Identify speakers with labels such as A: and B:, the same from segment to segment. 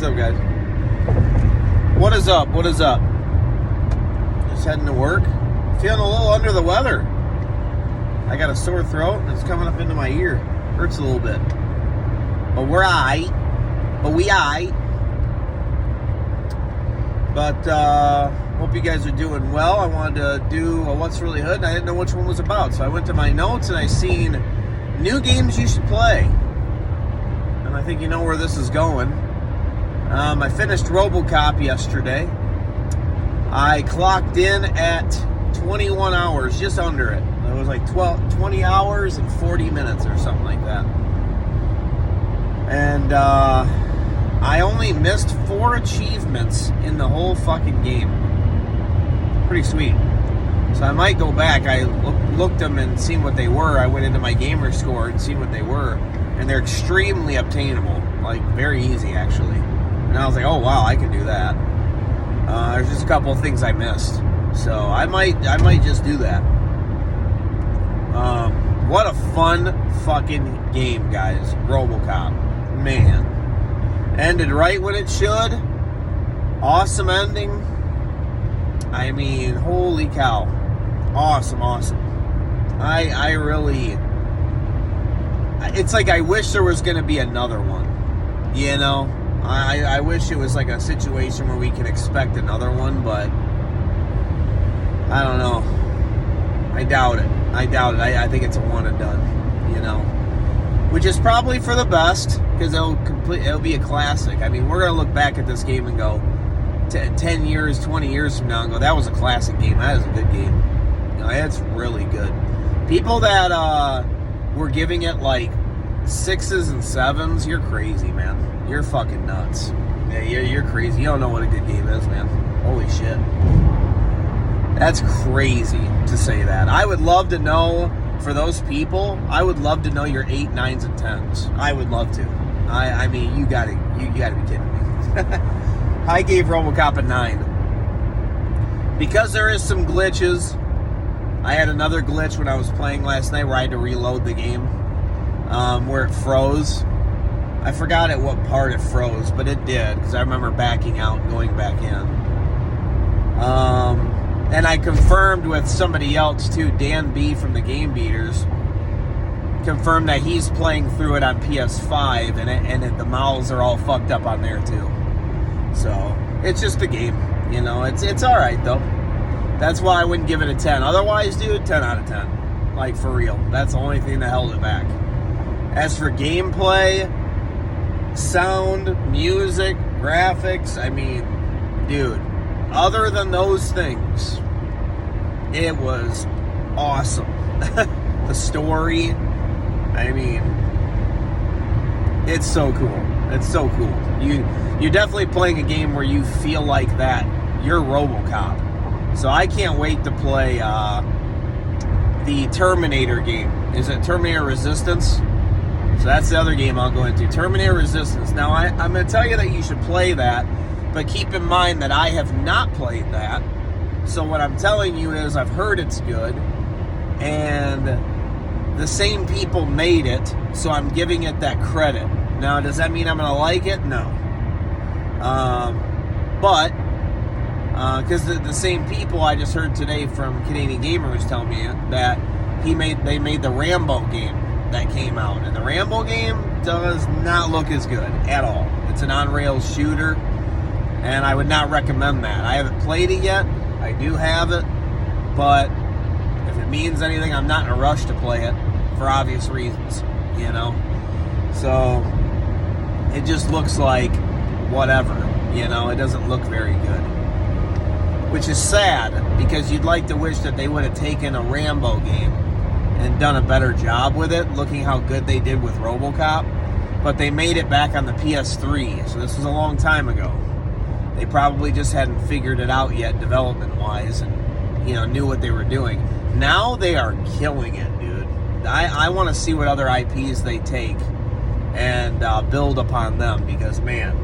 A: What's up, guys? What is up? What is up? Just heading to work. Feeling a little under the weather. I got a sore throat and it's coming up into my ear. Hurts a little bit. But we're aight. But hope you guys are doing well. I wanted to do a What's Really Hood and I didn't know which one was about. So I went to my notes and I seen new games you should play. And I think you know where this is going. I finished RoboCop yesterday. I clocked in at 21 hours, just under it. It was like 20 hours and 40 minutes or something like that. And I only missed 4 achievements in the whole fucking game. Pretty sweet. So I might go back. I looked them and seen what they were. I went into my gamer score and seen what they were. And they're extremely obtainable. Like, very easy, actually. And I was like, oh, wow, I can do that. There's just a couple of things I missed. So I might just do that. What a fun fucking game, guys. RoboCop. Man. Ended right when it should. Awesome ending. I mean, holy cow. Awesome. I really... It's like I wish there was going to be another one. You know? I wish it was like a situation where we can expect another one, but... I don't know. I doubt it. I think it's a one and done. You know? Which is probably for the best, because it'll be a classic. I mean, we're going to look back at this game and go 10 years, 20 years from now and go, that was a classic game. That is a good game. You know, it's really good. People that were giving it like 6s and 7s, you're crazy, man. You're fucking nuts. Yeah, you're crazy. You don't know what a good game is, man. Holy shit. That's crazy to say that. I would love to know, for those people, I would love to know your 8, 9s, and 10s. I would love to. I mean, you gotta be kidding me. I gave RoboCop a 9. Because there is some glitches. I had another glitch when I was playing last night where I had to reload the game. Where it froze. I forgot at what part it froze, but it did. Because I remember backing out and going back in. And I confirmed with somebody else too, Dan B from the Game Beaters, confirmed that he's playing through it on PS5, and the mouths are all fucked up on there too. So it's just a game, you know. It's all right though. That's why I wouldn't give it a 10. Otherwise, dude, 10 out of 10, like for real. That's the only thing that held it back. As for gameplay, sound, music, graphics, I mean, dude. Other than those things, it was awesome. The story, I mean, it's so cool. It's so cool. You're definitely playing a game where you feel like that you're RoboCop. So I can't wait to play the Terminator game. Is it Terminator Resistance? So that's the other game I'll go into. Terminator Resistance. Now, I'm going to tell you that you should play that. But keep in mind that I have not played that. So what I'm telling you is I've heard it's good. And the same people made it. So I'm giving it that credit. Now, does that mean I'm going to like it? No. But, because the same people I just heard today from Canadian Gamer was telling me that they made the Rambo game that came out. And the Rambo game does not look as good at all. It's an on-rails shooter. And I would not recommend that. I haven't played it yet. I do have it. But if it means anything, I'm not in a rush to play it for obvious reasons, you know? So it just looks like whatever, you know? It doesn't look very good. Which is sad, because you'd like to wish that they would have taken a Rambo game and done a better job with it, looking how good they did with RoboCop. But they made it back on the PS3, so this was a long time ago. They probably just hadn't figured it out yet development-wise and, you know, knew what they were doing. Now they are killing it, dude. I want to see what other IPs they take and build upon them because, man,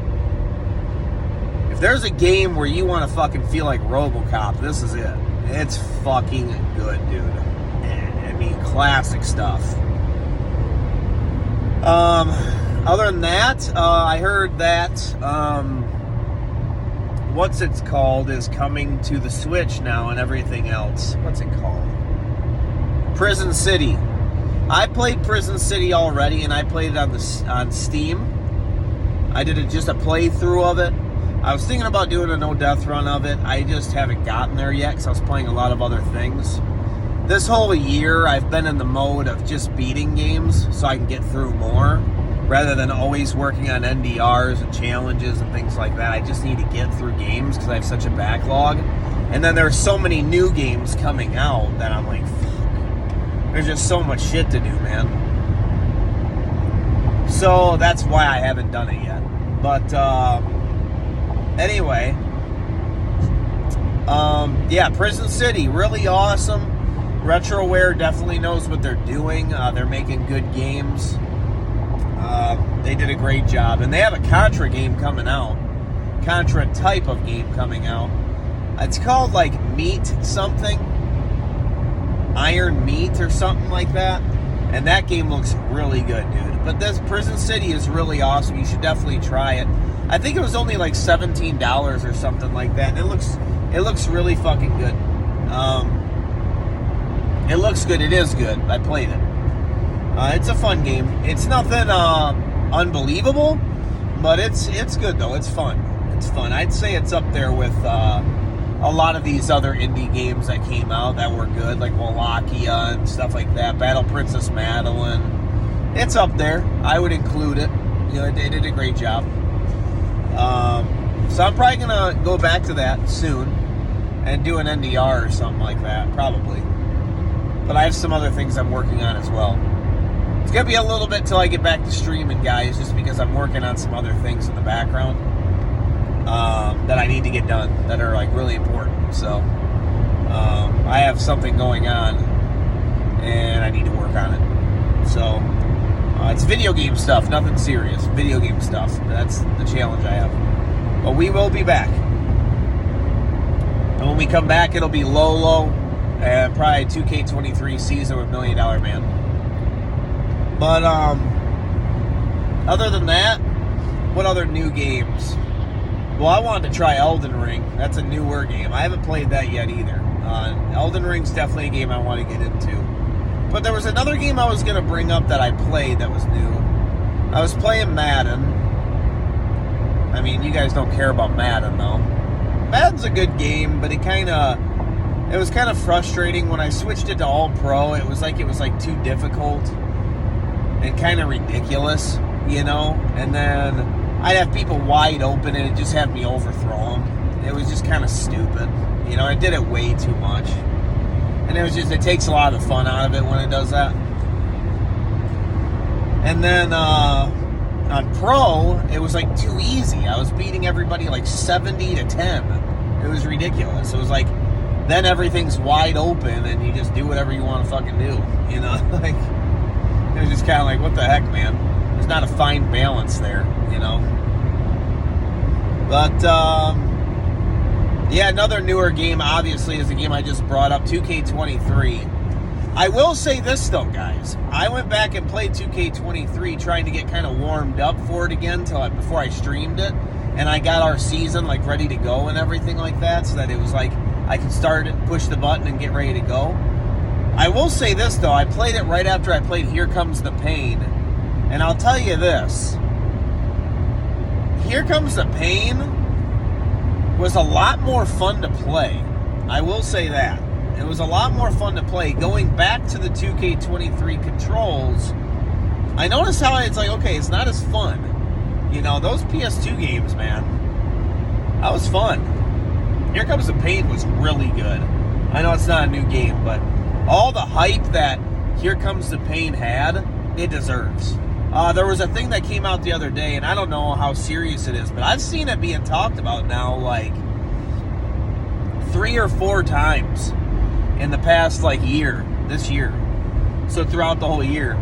A: if there's a game where you want to fucking feel like RoboCop, this is it. It's fucking good, dude. I mean, classic stuff. other than that, I heard that what's it's called is coming to the Switch now and everything else. What's it called? Prison City. I played Prison City already, and I played it on Steam. I did just a playthrough of it. I was thinking about doing a no-death run of it. I just haven't gotten there yet because I was playing a lot of other things. This whole year, I've been in the mode of just beating games so I can get through more, rather than always working on NDRs and challenges and things like that. I just need to get through games because I have such a backlog. And then there's so many new games coming out that I'm like, fuck. There's just so much shit to do, man. So that's why I haven't done it yet. But anyway, yeah, Prison City, really awesome. Retroware definitely knows what they're doing. They're making good games. They did a great job. And they have a Contra game coming out. Contra type of game coming out. It's called like Meat something. Iron Meat or something like that. And that game looks really good, dude. But this Prison City is really awesome. You should definitely try it. I think it was only like $17 or something like that. And it looks really fucking good. It looks good. It is good. I played it. It's a fun game. It's nothing unbelievable, but it's good though. It's fun. It's fun. I'd say it's up there with a lot of these other indie games that came out that were good, like Wallachia and stuff like that. Battle Princess Madeline. It's up there. I would include it. You know, they did a great job. So I'm probably gonna go back to that soon and do an NDR or something like that, probably. But I have some other things I'm working on as well. It's going to be a little bit till I get back to streaming, guys, just because I'm working on some other things in the background that I need to get done that are like really important. So I have something going on and I need to work on it. So it's video game stuff, nothing serious. Video game stuff. That's the challenge I have. But we will be back. And when we come back, it'll be Lolo and probably 2K23 season with $1 Million Man. But other than that, what other new games? Well, I wanted to try Elden Ring. That's a newer game. I haven't played that yet either. Elden Ring's definitely a game I want to get into. But there was another game I was going to bring up that I played that was new. I was playing Madden. I mean, you guys don't care about Madden, though. Madden's a good game, but it was kind of frustrating when I switched it to All Pro. It was like too difficult and kind of ridiculous, you know? And then I'd have people wide open and it just had me overthrow them. It was just kind of stupid. You know, it did it way too much. And it takes a lot of the fun out of it when it does that. And then on Pro, it was like too easy. I was beating everybody like 70-10. It was ridiculous. It was like, then everything's wide open and you just do whatever you want to fucking do. You know, like, it was just kind of like, what the heck, man? There's not a fine balance there, you know? But, yeah, another newer game, obviously, is the game I just brought up, 2K23. I will say this, though, guys. I went back and played 2K23 trying to get kind of warmed up for it again before I streamed it. And I got our season, like, ready to go and everything like that, so that it was like I could start it, push the button, and get ready to go. I will say this, though. I played it right after I played Here Comes the Pain. And I'll tell you this. Here Comes the Pain was a lot more fun to play. I will say that. It was a lot more fun to play. Going back to the 2K23 controls, I noticed how it's like, okay, it's not as fun. You know, those PS2 games, man, that was fun. Here Comes the Pain was really good. I know it's not a new game, but all the hype that Here Comes the Pain had, it deserves. There was a thing that came out the other day, and I don't know how serious it is, but I've seen it being talked about now like 3 or 4 times in the past this year. So throughout the whole year.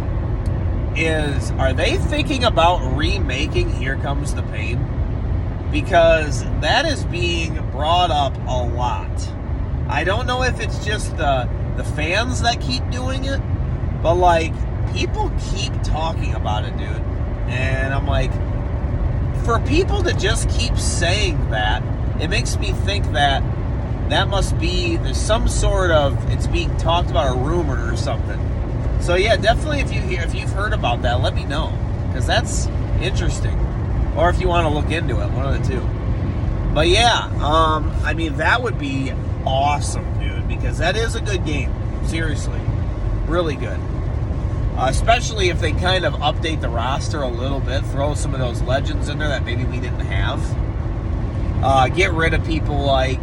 A: Are they thinking about remaking Here Comes the Pain? Because that is being brought up a lot. I don't know if it's just the fans that keep doing it, but like, people keep talking about it, dude. And I'm like, for people to just keep saying that, it makes me think that must be, there's some sort of, it's being talked about, a rumor or something. So yeah, definitely if you've heard about that, let me know, because that's interesting. Or if you want to look into it, one of the two. But yeah, I mean, that would be awesome, dude, because that is a good game. Seriously, really good. Especially if they kind of update the roster a little bit, throw some of those legends in there that maybe we didn't have. Get rid of people like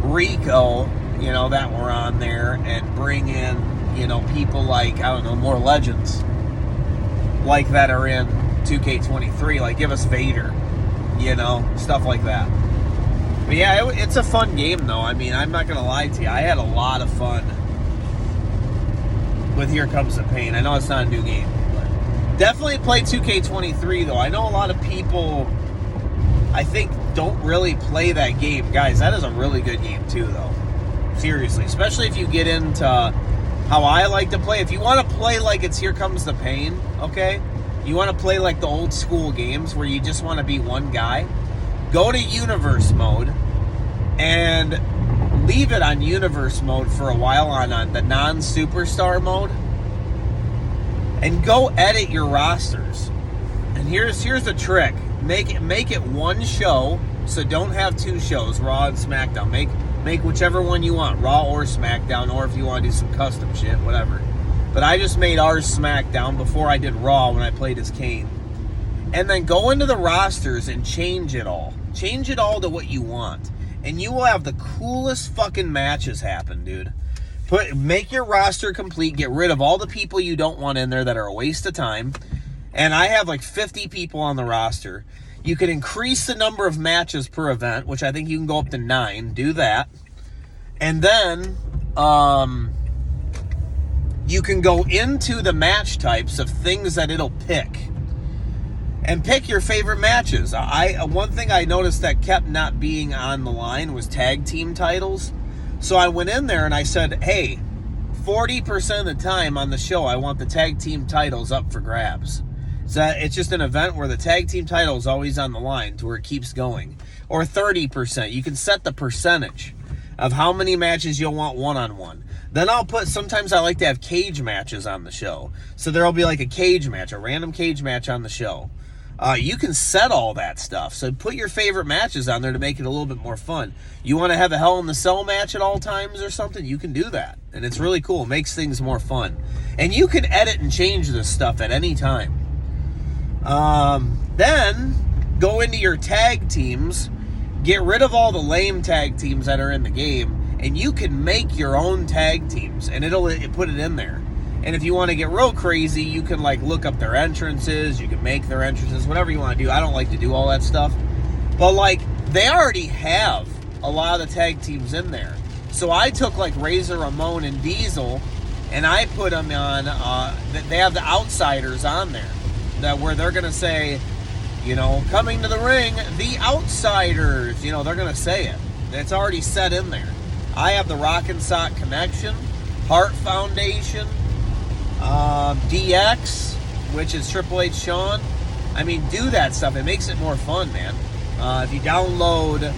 A: Rico, you know, that were on there, and bring in, you know, people like, I don't know, more legends like that are in 2K23. Like, give us Vader, you know, stuff like that. But yeah, it's a fun game, though. I mean, I'm not going to lie to you. I had a lot of fun with Here Comes the Pain. I know it's not a new game, but definitely play 2K23, though. I know a lot of people, I think, don't really play that game. Guys, that is a really good game, too, though. Seriously. Especially if you get into how I like to play. If you want to play like it's Here Comes the Pain, okay? You want to play like the old school games where you just want to be one guy, go to Universe mode and leave it on Universe mode for a while on the non-superstar mode, and go edit your rosters. And here's the trick. Make it one show, so don't have two shows, Raw and SmackDown. Make whichever one you want, Raw or SmackDown, or if you want to do some custom shit, whatever. But I just made ours SmackDown before I did Raw when I played as Kane. And then go into the rosters and change it all. Change it all to what you want. And you will have the coolest fucking matches happen, dude. Make your roster complete. Get rid of all the people you don't want in there that are a waste of time. And I have like 50 people on the roster. You can increase the number of matches per event, which I think you can go up to 9. Do that. And then you can go into the match types of things that it'll pick. And pick your favorite matches. One thing I noticed that kept not being on the line was tag team titles. So I went in there and I said, hey, 40% of the time on the show, I want the tag team titles up for grabs. So it's just an event where the tag team title is always on the line to where it keeps going. Or 30%. You can set the percentage of how many matches you'll want one-on-one. Then sometimes I like to have cage matches on the show. So there'll be like a cage match, a random cage match on the show. You can set all that stuff. So put your favorite matches on there to make it a little bit more fun. You want to have a Hell in the Cell match at all times or something? You can do that. And it's really cool. It makes things more fun. And you can edit and change this stuff at any time. Then go into your tag teams. Get rid of all the lame tag teams that are in the game. And you can make your own tag teams. And it'll put it in there. And if you want to get real crazy, you can like look up their entrances. You can make their entrances, whatever you want to do. I don't like to do all that stuff. But like, they already have a lot of the tag teams in there. So I took like Razor Ramon and Diesel, and I put them on, they have the Outsiders on there. Where they're going to say, you know, coming to the ring, the Outsiders. You know, they're going to say it. It's already set in there. I have the Rock and Sock Connection, Heart Foundation, DX, which is Triple H Shawn. I mean, do that stuff. It makes it more fun, man. If you download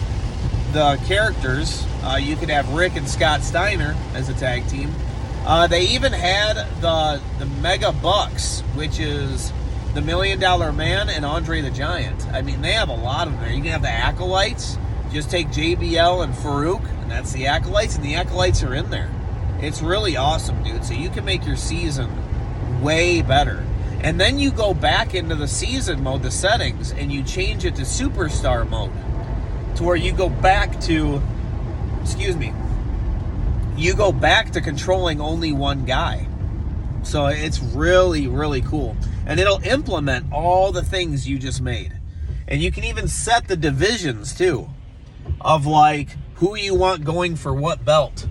A: the characters, you could have Rick and Scott Steiner as a tag team. They even had the Mega Bucks, which is the $1 Million Man and Andre the Giant. I mean, they have a lot of them there. You can have the Acolytes. Just take JBL and Farouk, and that's the Acolytes, and the Acolytes are in there. It's really awesome, dude. So you can make your season way better. And then you go back into the season mode, the settings, and you change it to Superstar mode. To where you go back to, you go back to controlling only one guy. So it's really, really cool. And it'll implement all the things you just made. And you can even set the divisions, too, of like who you want going for what belt.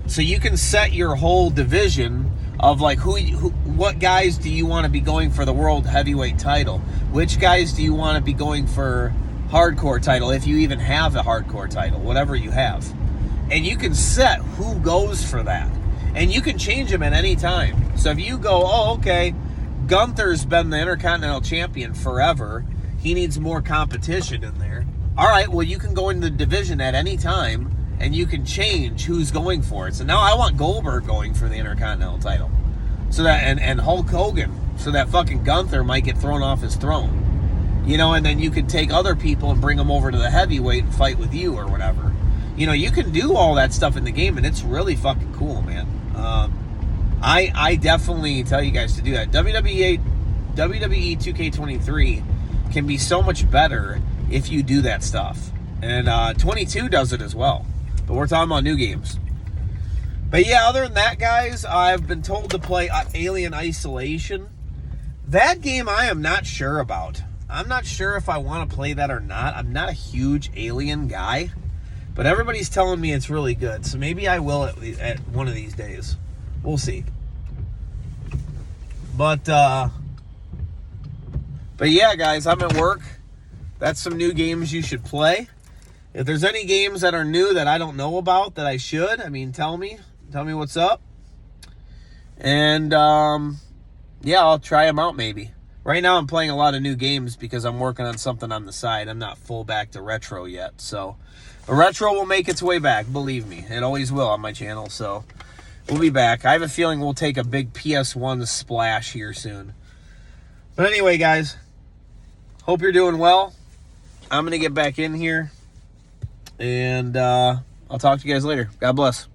A: So you can set your whole division of like what guys do you want to be going for the World Heavyweight title? Which guys do you want to be going for Hardcore title, if you even have a Hardcore title, whatever you have. And you can set who goes for that. And you can change them at any time. So if you go, oh, okay, Gunther's been the Intercontinental Champion forever. He needs more competition in there. All right, well, you can go into the division at any time, and you can change who's going for it. So now I want Goldberg going for the Intercontinental title. So that and Hulk Hogan, so that fucking Gunther might get thrown off his throne. You know, and then you could take other people and bring them over to the heavyweight and fight with you or whatever. You know, you can do all that stuff in the game, and it's really fucking cool, man. I definitely tell you guys to do that. WWE 2K23 can be so much better if you do that stuff. And 22 does it as well. But we're talking about new games. But yeah, other than that, guys, I've been told to play Alien Isolation. That game I am not sure about. I'm not sure if I want to play that or not. I'm not a huge Alien guy. But everybody's telling me it's really good. So maybe I will at one of these days. We'll see. But yeah, guys, I'm at work. That's some new games you should play. If there's any games that are new that I don't know about that I should, I mean, tell me. Tell me what's up. And, yeah, I'll try them out maybe. Right now I'm playing a lot of new games because I'm working on something on the side. I'm not full back to retro yet. So, the retro will make its way back, believe me. It always will on my channel, so we'll be back. I have a feeling we'll take a big PS1 splash here soon. But anyway, guys, hope you're doing well. I'm going to get back in here, and I'll talk to you guys later. God bless.